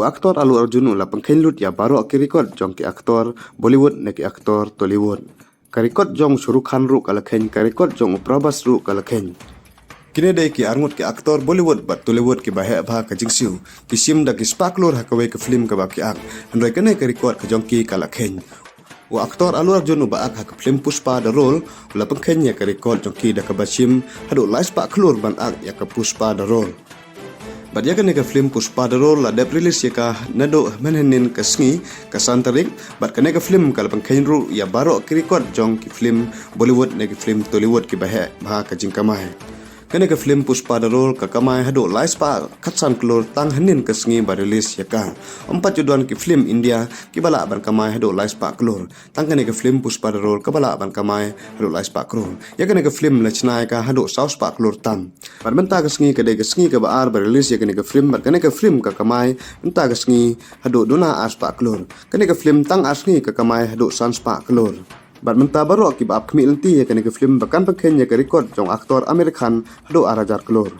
Aktor allu arjun ula pengkhen lut ya baru ki record jong ki aktor Bollywood ne ki aktor Tollywood. Ka record jong Sharuk Khan ru kala khen, ka record jong prabhas ru kala khen. Kini dai ki arngut ki aktor Bollywood bat Tollywood ki bahe bha ka jingsiu ki sim da ki spaklor ha ka we ka film ka ba ki ak. Andoi kene ka record ka jong ki kala khen. Aktor allu arjun ba ak ha ka flim puspa da role ula pengkhen ya ka record jong ki da ka basim hadu lai spaklor ban ak ya ka puspa da role. But ya kene ka film puspa da role la dep release ya ka nado menhenin ka sngi ka santarik but kene ka film kala pengkhen ru ya baro ki record jong ki film Bollywood ne ki film Tollywood ki bahe bha ka jingkamai. Kene ka film puspa da role ka kamai hado lai spa katsan klor tang henin ka sngi ba release ya ka. Empat juduan ki film India ki bala ban kamai hado lai spa klor. Tang kene ka film puspa da role ka bala ban kamai hado lai spa klor. Ya kene ka film lachnai ka hado saus spa klor tam. Bar menta ka sngi ka de ka sngi ka ba ar ba release ya kene ka film bar kene ka film ka kamai menta ka sngi hado dona ar spa klor. Kene ka film tang ar sngi ka kamai hado san spa klor. Bar menta baru ki bab kmi lenti ya kene ka film bakan pengkhen ya ka record jong aktor American hado arajar klor.